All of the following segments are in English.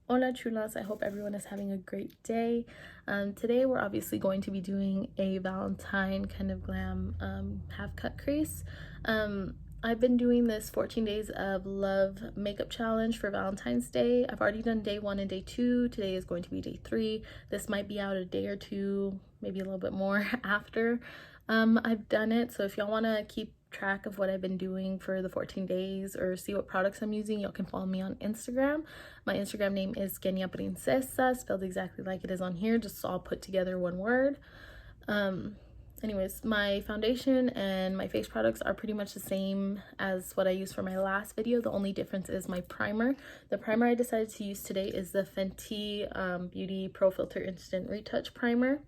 Hola chulas, I hope everyone is having a great day. Today we're obviously going to be doing a Valentine kind of glam half cut crease. I've been doing this 14 days of love makeup challenge for Valentine's Day. I've already done day 1 and day 2. Today is going to be day 3. This might be out a day or two, maybe a little bit more after I've done it. So if y'all want to keep track of what I've been doing for the 14 days or see what products I'm using, y'all can follow me on Instagram. My Instagram name is Kenya Princesa, spelled exactly like it is on here, just all put together one word. Anyways, my foundation and my face products are pretty much the same as what I used for my last video. The only difference is my primer. The primer I decided to use today is the Fenty Beauty Pro Filter Instant Retouch Primer.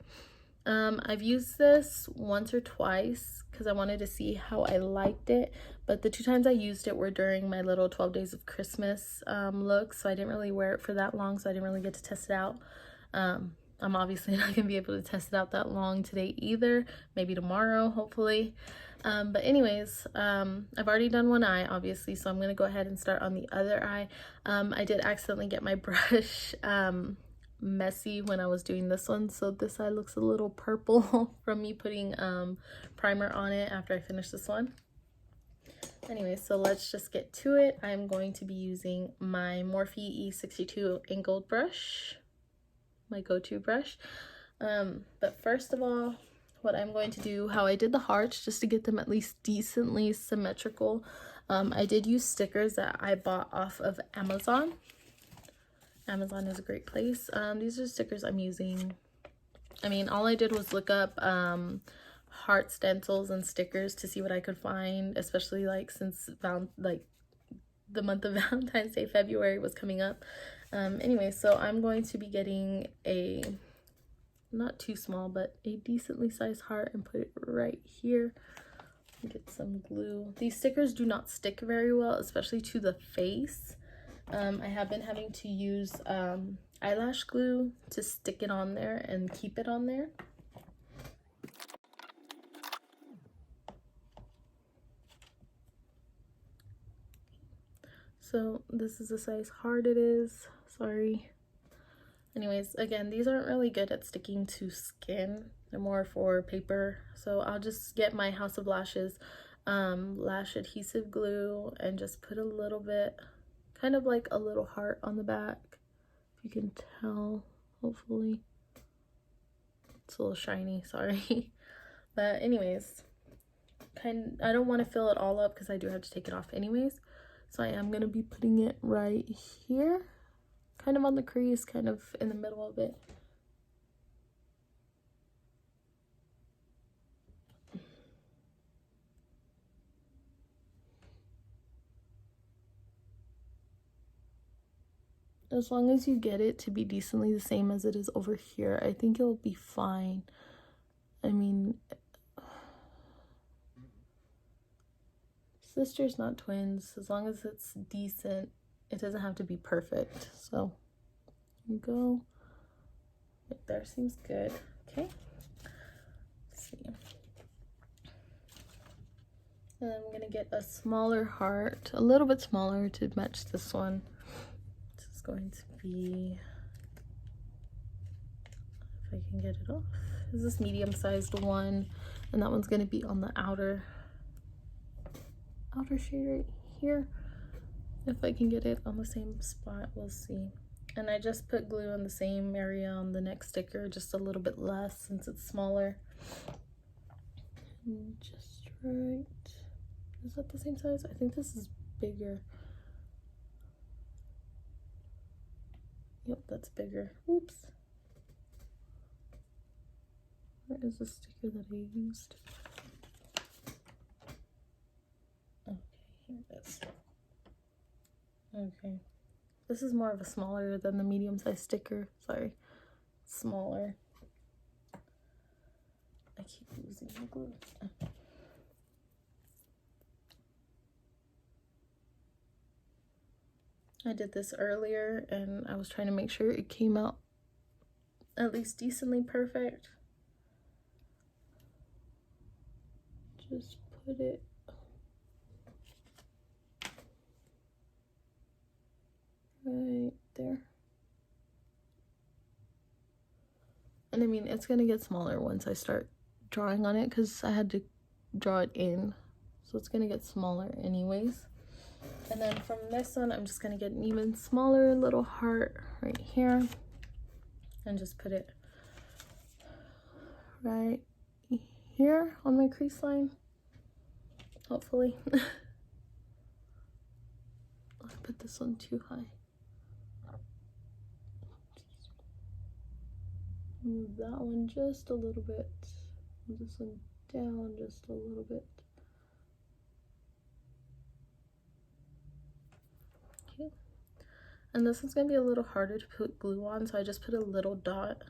I've used this once or twice because I wanted to see how I liked it, but the 2 times I used it were during my little 12 days of Christmas look, so I didn't really wear it for that long, so I didn't really get to test it out. I'm obviously not gonna be able to test it out that long today either, maybe tomorrow hopefully. But anyways, I've already done one eye obviously, so I'm gonna go ahead and start on the other eye. I did accidentally get my brush messy when I was doing this one, so this eye looks a little purple from me putting primer on it after I finish this one. Anyway, so let's just get to it. I'm going to be using my Morphe E62 angled brush, my go-to brush. But first of all, what I'm going to do, how I did the hearts, just to get them at least decently symmetrical, I did use stickers that I bought off of Amazon. Amazon is a great place. These are stickers I'm using. I mean, all I did was look up heart stencils and stickers to see what I could find, especially like since the month of Valentine's Day, February, was coming up. Anyway, so I'm going to be getting a, not too small, but a decently sized heart and put it right here. Get some glue. These stickers do not stick very well, especially to the face. I have been having to use eyelash glue to stick it on there and keep it on there. So this is the size heart it is. Sorry. Anyways, again, these aren't really good at sticking to skin. They're more for paper. So I'll just get my House of Lashes lash adhesive glue and just put a little bit, kind of like a little heart on the back. If you can tell, hopefully. It's a little shiny, sorry. But anyways, I don't want to fill it all up because I do have to take it off anyways. So I am going to be putting it right here, kind of on the crease, kind of in the middle of it. As long as you get it to be decently the same as it is over here, I think it'll be fine. I mean, sisters, not twins. As long as it's decent, it doesn't have to be perfect. So, here you go. Right there seems good. Okay. Let's see. And I'm gonna get a smaller heart, a little bit smaller to match this one. This is going to be, if I can get it off, this is this medium-sized one, and that one's gonna be on the outer shade right here. If I can get it on the same spot, we'll see. And I just put glue on the same area on the next sticker, just a little bit less since it's smaller. And just right. Is that the same size? I think this is bigger. Yep, that's bigger. Oops. Where is the sticker that I used? Okay, here it is. Okay. This is more of a smaller than the medium-sized sticker. Sorry. Smaller. I keep losing my glue. Okay. I did this earlier and I was trying to make sure it came out at least decently perfect. Just put it right there. And I mean, it's gonna get smaller once I start drawing on it because I had to draw it in. So it's gonna get smaller anyways. And then from this one, I'm just gonna get an even smaller little heart right here and just put it right here on my crease line, hopefully. I put this one too high. Move that one just a little bit. Move this one down just a little bit. Okay. And this one's gonna be a little harder to put glue on, so I just put a little dot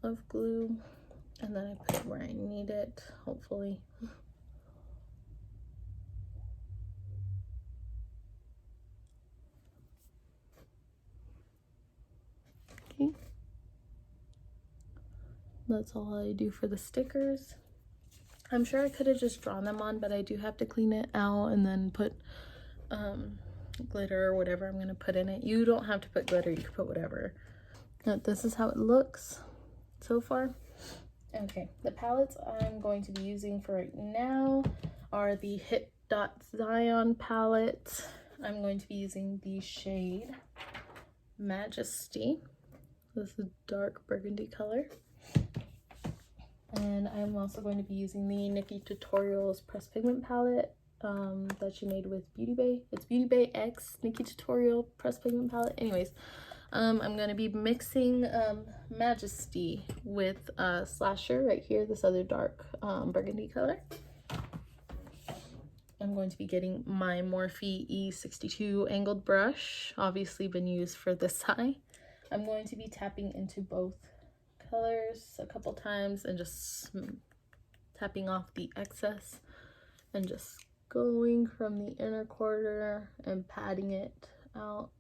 of glue, and then I put it where I need it, hopefully. Okay. That's all I do for the stickers. I'm sure I could have just drawn them on, but I do have to clean it out and then put glitter or whatever I'm gonna put in it. You don't have to put glitter, you can put whatever. But this is how it looks so far. Okay, the palettes I'm going to be using for right now are the Hit Dot Zion palette. I'm going to be using the shade Majesty. This is a dark burgundy color. And I'm also going to be using the Nikki Tutorials Pressed Pigment palette that she made with Beauty Bay. It's Beauty Bay X Nikki Tutorial Pressed Pigment palette. Anyways, I'm going to be mixing Majesty with Slasher right here, this other dark burgundy color. I'm going to be getting my Morphe E62 angled brush, obviously been used for this eye. I'm going to be tapping into both colors a couple times and just tapping off the excess and just going from the inner quarter and patting it out.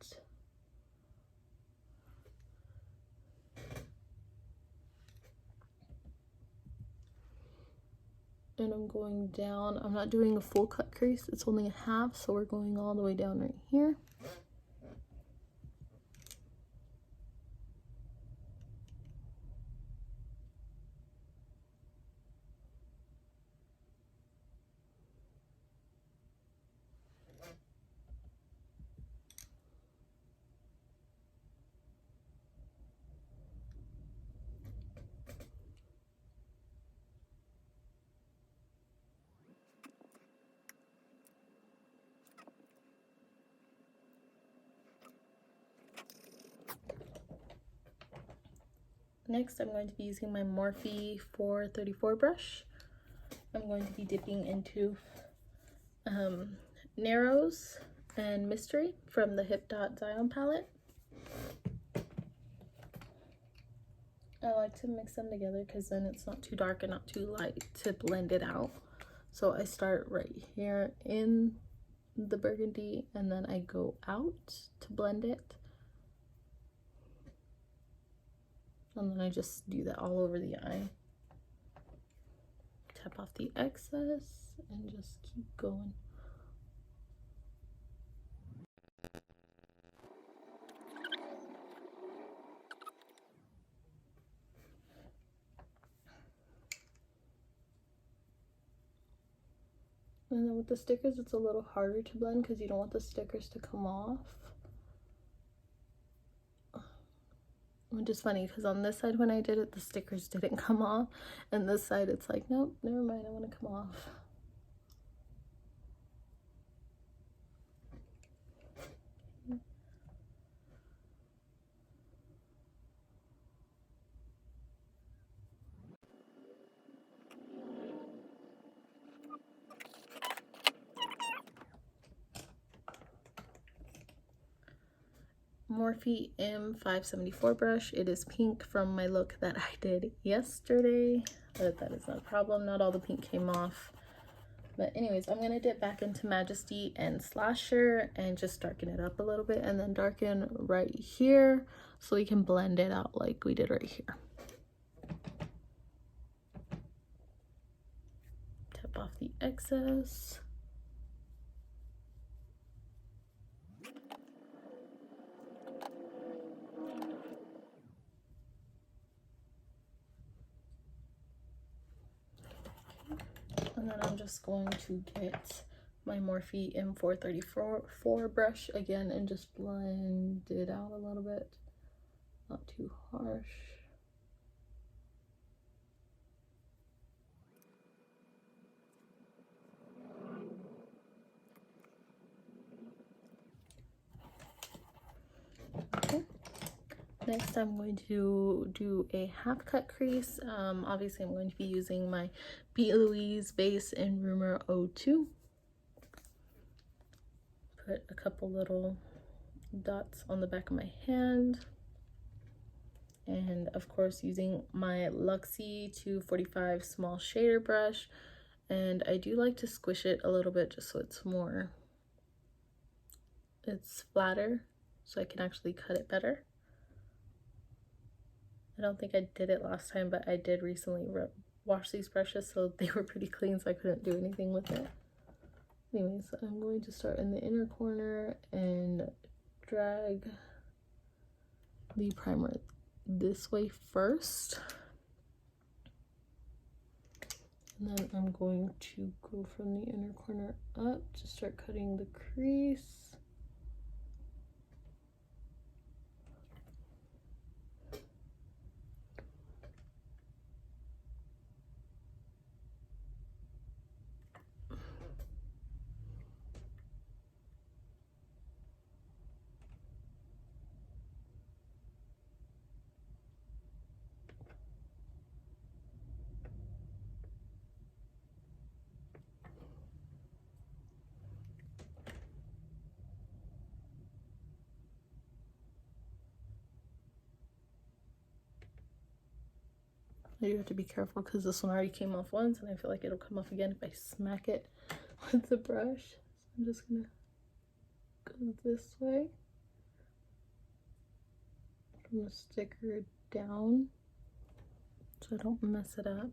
And I'm going down. I'm not doing a full cut crease, it's only a half, so we're going all the way down right here. Next, I'm going to be using my Morphe 434 brush. I'm going to be dipping into Narrows and Mystery from the Hit Dot Zion palette. I like to mix them together because then it's not too dark and not too light to blend it out. So I start right here in the burgundy and then I go out to blend it. And then I just do that all over the eye. Tap off the excess and just keep going. And then with the stickers, it's a little harder to blend because you don't want the stickers to come off. Which is funny because on this side when I did it, the stickers didn't come off. And this side, it's like, nope, never mind, I want to come off. Morphe M574 brush. It is pink from my look that I did yesterday, but that is not a problem. Not all the pink came off. But anyways, I'm gonna dip back into Majesty and Slasher and just darken it up a little bit and then darken right here so we can blend it out like we did right here. Tap off the excess. And then I'm just going to get my Morphe M434 brush again and just blend it out a little bit. Not too harsh. Okay. Next, I'm going to do a half cut crease. Obviously, I'm going to be using my B. Louise base in Rumor 02. Put a couple little dots on the back of my hand. And of course, using my Luxie 245 small shader brush. And I do like to squish it a little bit just so it's flatter, so I can actually cut it better. I don't think I did it last time, but I did recently wash these brushes, so they were pretty clean, so I couldn't do anything with it. Anyways, I'm going to start in the inner corner and drag the primer this way first. And then I'm going to go from the inner corner up to start cutting the crease. You have to be careful because this one already came off once and I feel like it'll come off again if I smack it with the brush. So I'm just gonna go this way. I'm gonna stick her down so I don't mess it up.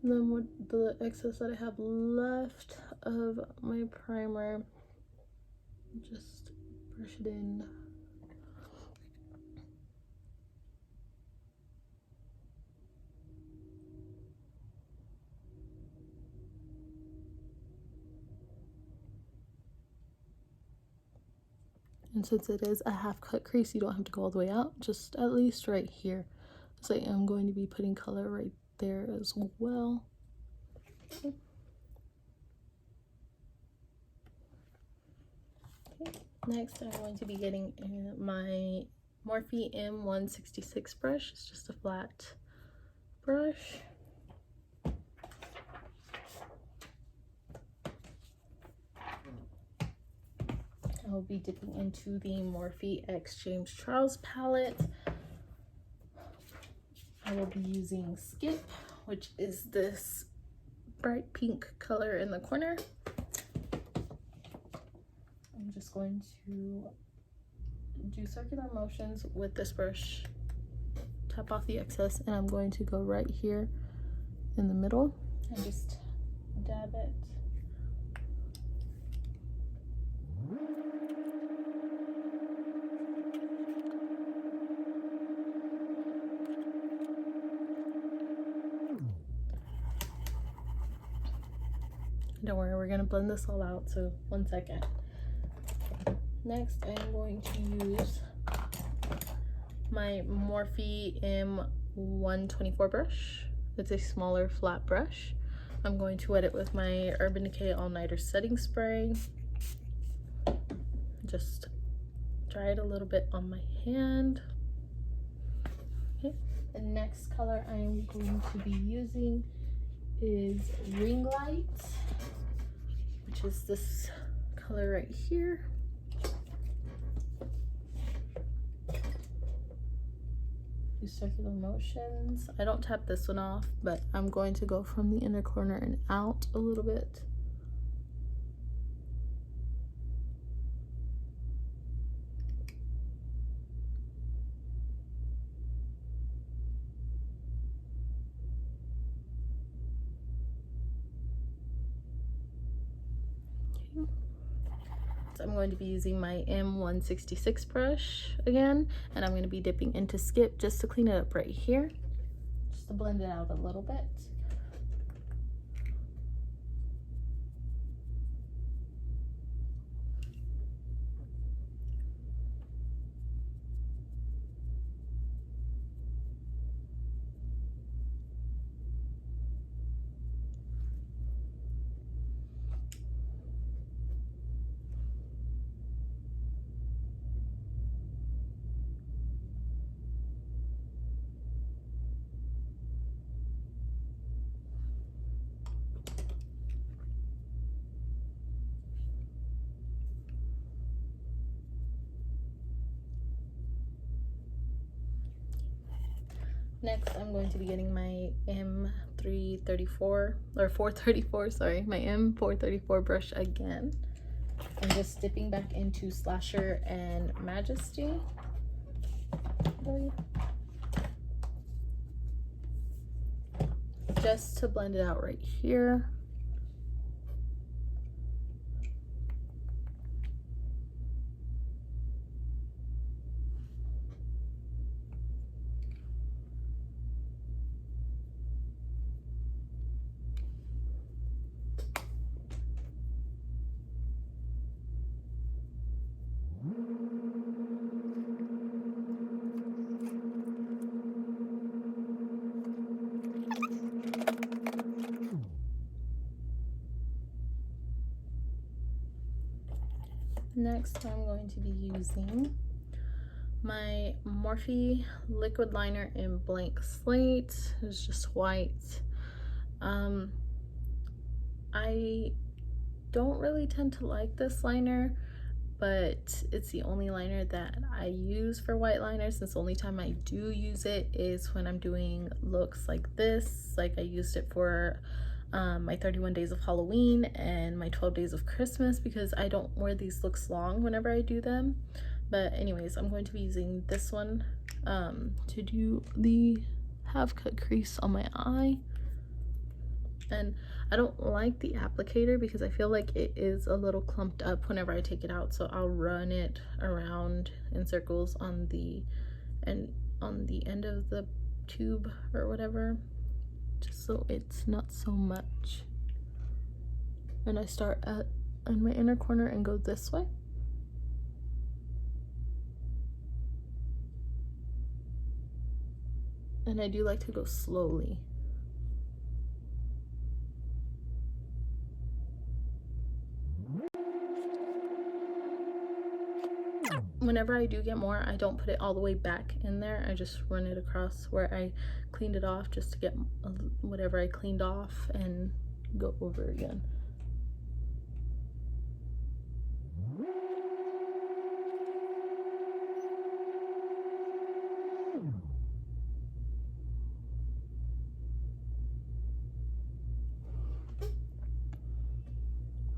And then with the excess that I have left of my primer, just brush it in. And since it is a half cut crease, you don't have to go all the way out, just at least right here. So I am going to be putting color right there as well. Okay. Next, I'm going to be getting my Morphe M166 brush. It's just a flat brush. I will be dipping into the Morphe X James Charles palette. I will be using Skip, which is this bright pink color in the corner. I'm just going to do circular motions with this brush, tap off the excess, and I'm going to go right here in the middle and just dab it. Don't worry, we're gonna blend this all out, so 1 second. Next, I'm going to use my Morphe M124 brush. It's a smaller flat brush. I'm going to wet it with my Urban Decay All Nighter setting spray. Just dry it a little bit on my hand. Okay, the next color I'm going to be using is Ringlight, which is this color right here. Do circular motions. I don't tap this one off, but I'm going to go from the inner corner and out a little bit. I'm going to be using my M166 brush again, and I'm going to be dipping into Skip just to clean it up right here, just to blend it out a little bit. Next, I'm going to be getting my M334 or 434, sorry, my M434 brush again. I'm just dipping back into Slasher and Majesty. Just to blend it out right here. Next, I'm going to be using my Morphe liquid liner in Blank Slate. It's just white. I don't really tend to like this liner, but it's the only liner that I use for white liners, since the only time I do use it is when I'm doing looks like this. Like I used it for my 31 days of Halloween and my 12 days of Christmas, because I don't wear these looks long whenever I do them. But anyways, I'm going to be using this one to do the half cut crease on my eye. And I don't like the applicator because I feel like it is a little clumped up whenever I take it out, so I'll run it around in circles on the end of the tube or whatever, just so it's not so much. And I start in my inner corner and go this way. And I do like to go slowly. Whenever I do get more, I don't put it all the way back in there. I just run it across where I cleaned it off, just to get whatever I cleaned off and go over again.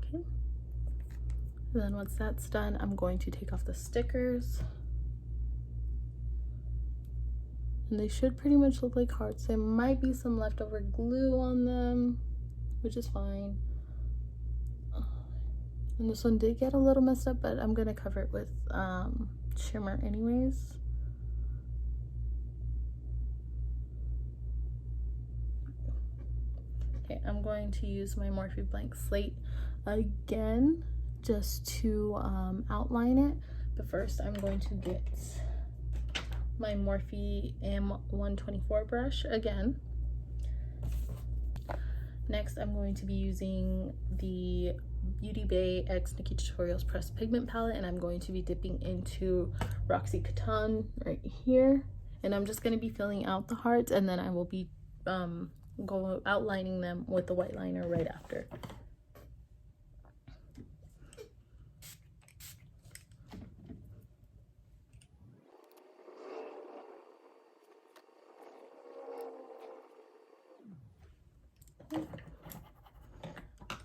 Okay. And then once that's done, I'm going to take off the stickers. And they should pretty much look like hearts. There might be some leftover glue on them, which is fine. And this one did get a little messed up, but I'm gonna cover it with shimmer anyways. Okay, I'm going to use my Morphe Blank Slate again, just to outline it. But first I'm going to get my Morphe M124 brush again. Next, I'm going to be using the Beauty Bay X Nikki Tutorials Pressed Pigment palette, and I'm going to be dipping into Roxy Catan right here. And I'm just going to be filling out the hearts, and then I will be outlining them with the white liner right after.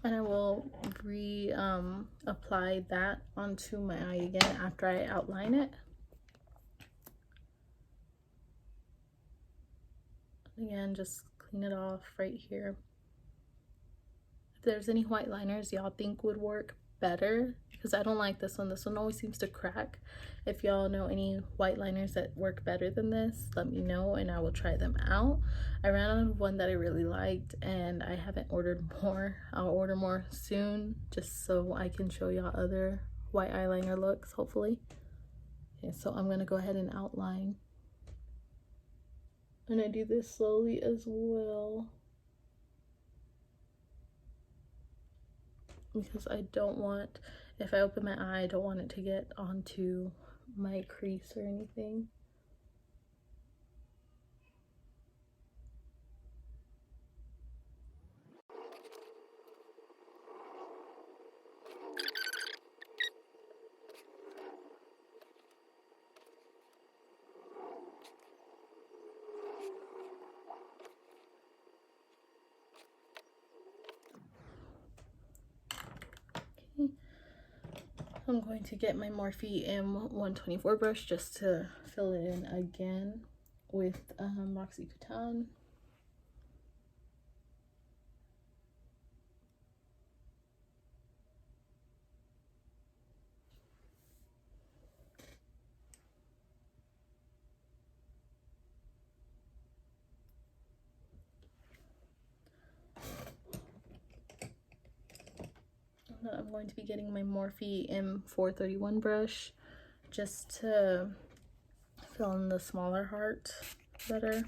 And I will apply that onto my eye again after I outline it. Again, just clean it off right here. If there's any white liners y'all think would work better, because I don't like this one. This one always seems to crack. If y'all know any white liners that work better than this, let me know and I will try them out. I ran out of one that I really liked and I haven't ordered more. I'll order more soon, just so I can show y'all other white eyeliner looks, hopefully. Okay, so I'm gonna go ahead and outline. And I do this slowly as well, because I don't want, if I open my eye, I don't want it to get onto my crease or anything. I'm going to get my Morphe M124 brush just to fill it in again with Roxy Catan. I'm going to be getting my Morphe M431 brush just to fill in the smaller heart better.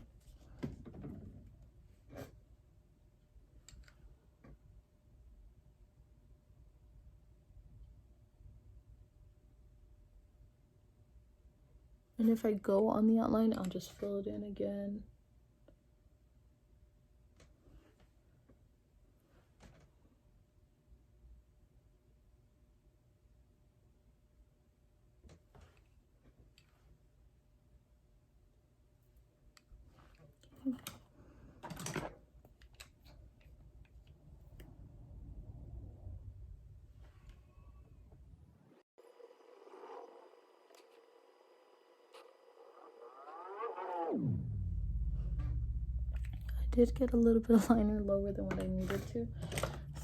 And if I go on the outline, I'll just fill it in again. I did get a little bit of liner lower than what I needed to,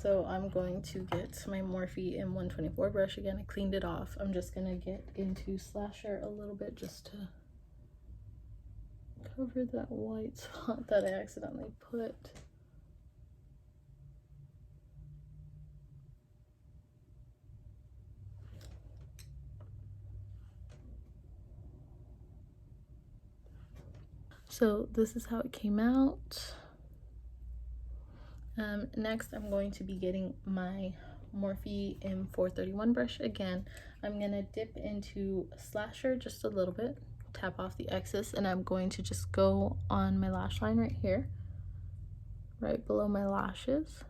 so I'm going to get my Morphe M124 brush again. I cleaned it off. I'm just gonna get into Slasher a little bit just to cover that white spot that I accidentally put. So this is how it came out. Next, I'm going to be getting my Morphe M431 brush again. I'm going to dip into Slasher just a little bit, tap off the excess, and I'm going to just go on my lash line right here, right below my lashes.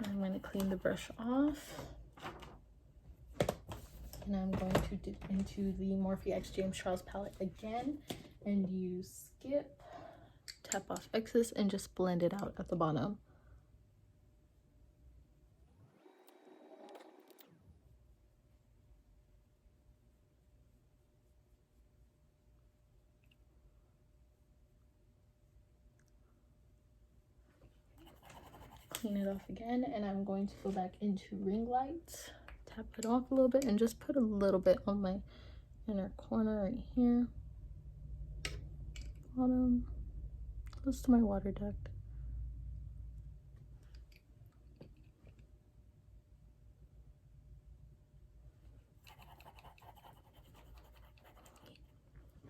I'm going to clean the brush off, and I'm going to dip into the Morphe X James Charles palette again and use Skip, tap off excess, and just blend it out at the bottom. Clean it off again, and I'm going to go back into Ringlight, tap it off a little bit, and just put a little bit on my inner corner right here, bottom, close to my water duct.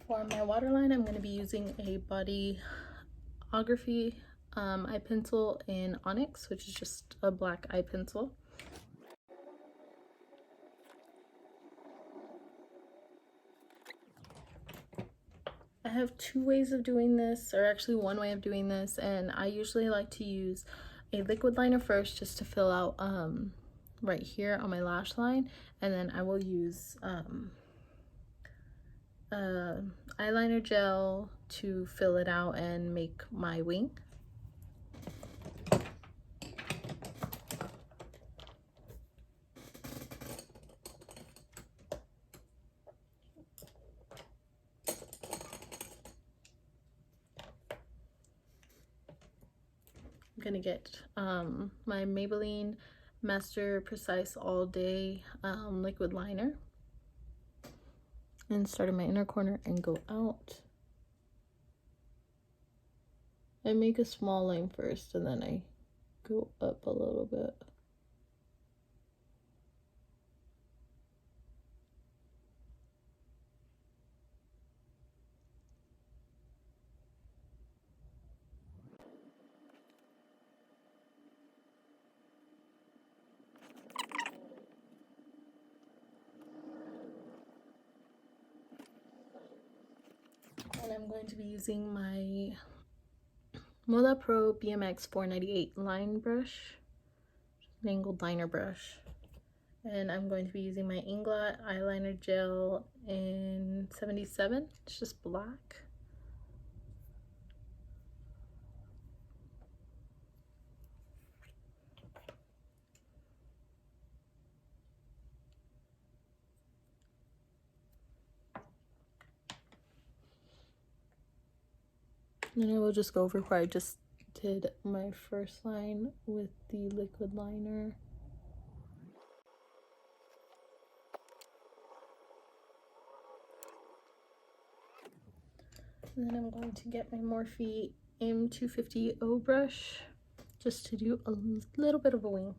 For my waterline, I'm going to be using a Bodyography eye pencil in Onyx, which is just a black eye pencil. I have two ways of doing this, or actually one way of doing this, and I usually like to use a liquid liner first just to fill out right here on my lash line, and then I will use eyeliner gel to fill it out and make my wing. I'm gonna get my Maybelline Master Precise All Day liquid liner and start in my inner corner and go out. I make a small line first and then I go up a little bit. I'm going to be using my Moda Pro BMX 498 line brush, an angled liner brush. And I'm going to be using my inglot eyeliner gel in 77. It's just black. And I will just go over where I just did my first line with the liquid liner. And then I'm going to get my Morphe M250O brush just to do a little bit of a wing.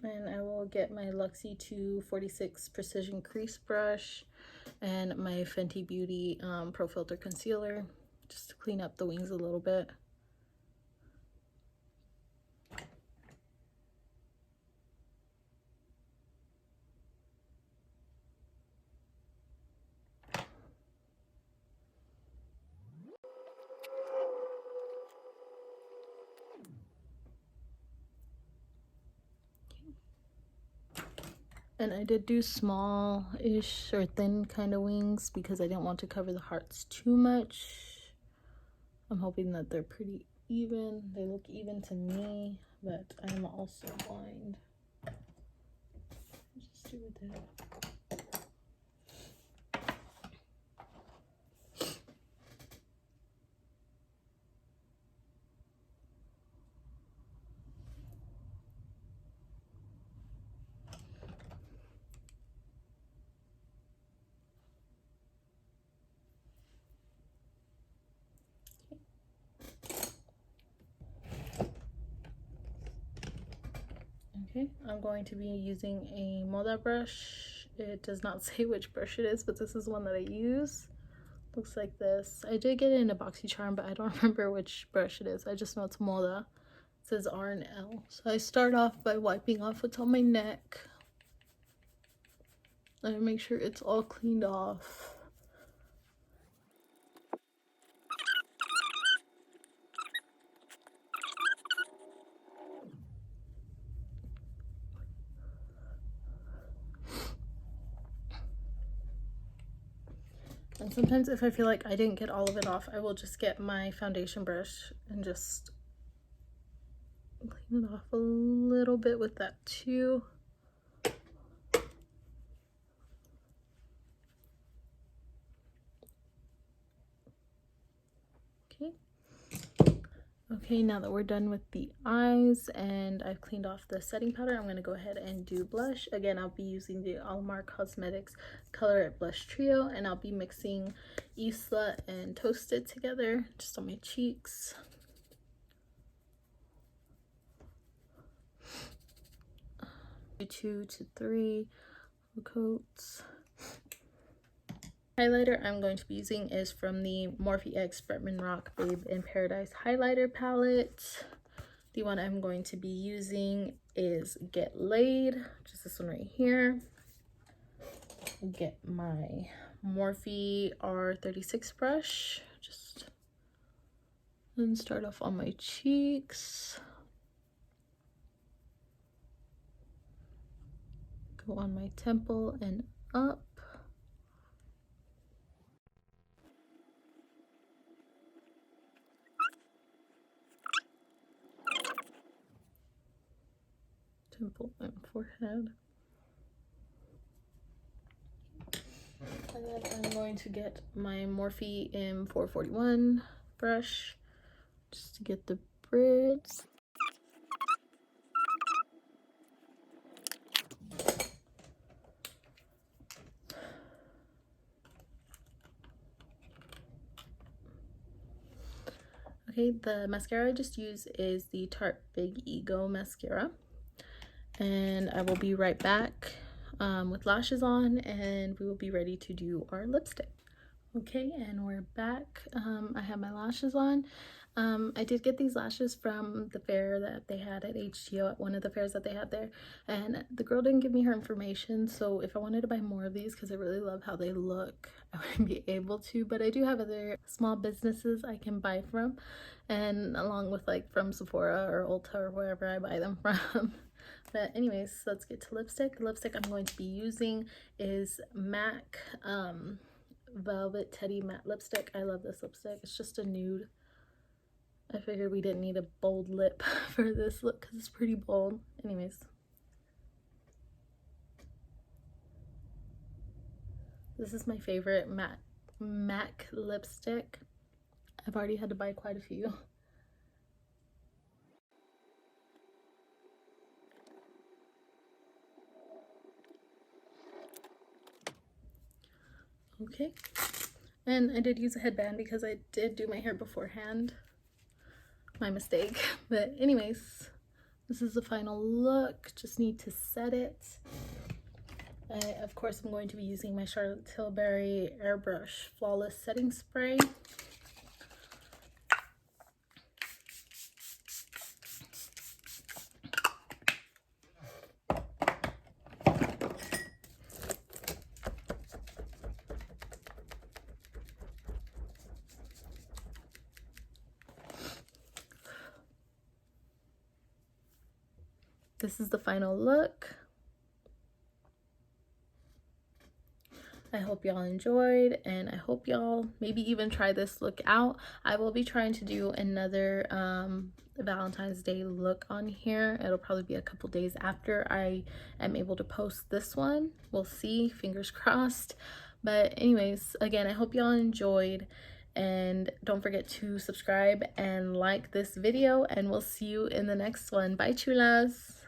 And I will get my Luxie 246 Precision Crease brush and my Fenty Beauty Pro Filter Concealer just to clean up the wings a little bit. And I did do small-ish or thin kind of wings because I didn't want to cover the hearts too much. I'm hoping that they're pretty even. They look even to me, but I'm also blind. Just do with it. Okay, I'm going to be using a Moda brush. It does not say which brush it is, but this is one that I use. Looks like this. I did get it in a BoxyCharm, but I don't remember which brush it is. I just know it's Moda. It says R and L. So I start off by wiping off what's on my neck. I make sure it's all cleaned off. And sometimes if I feel like I didn't get all of it off, I will just get my foundation brush and just clean it off a little bit with that too. Okay. Okay, now that we're done with the eyes and I've cleaned off the setting powder, I'm going to go ahead and do blush. Again, I'll be using the Alamar Cosmetics Colorete Blush Trio, and I'll be mixing Isla and Toasted together just on my cheeks. Do 2 to 3 coats. Highlighter I'm going to be using is from the Morphe X Bretman Rock Babe in Paradise highlighter palette. The one I'm going to be using is Get Laid, which is this one right here. Get my Morphe R36 brush, just then start off on my cheeks. Go on my temple and up. Temple and forehead. And then I'm going to get my Morphe M441 brush, just to get the bridge. Okay, the mascara I just used is the Tarte Big Ego mascara, and I will be right back with lashes on, and we will be ready to do our lipstick. Okay, and we're back. I have my lashes on. I did get these lashes from the fair that they had at HTO, at one of the fairs that they had there, and the girl didn't give me her information, so if I wanted to buy more of these because I really love how they look, I wouldn't be able to, but I do have other small businesses I can buy from, and along with like from Sephora or Ulta or wherever I buy them from. But anyways, let's get to lipstick. The lipstick I'm going to be using is MAC Velvet Teddy Matte Lipstick. I love this lipstick. It's just a nude. I figured we didn't need a bold lip for this look because it's pretty bold. Anyways, this is my favorite MAC lipstick. I've already had to buy quite a few. Okay, and I did use a headband because I did do my hair beforehand. My mistake. But anyways, this is the final look. Just need to set it. Of course, I'm going to be using my Charlotte Tilbury Airbrush Flawless Setting Spray. This is the final look. I hope y'all enjoyed, and I hope y'all maybe even try this look out. I will be trying to do another Valentine's Day look on here. It'll probably be a couple days after I am able to post this one. We'll see, fingers crossed. But anyways, again, I hope y'all enjoyed, and don't forget to subscribe and like this video, and we'll see you in the next one. Bye, chulas.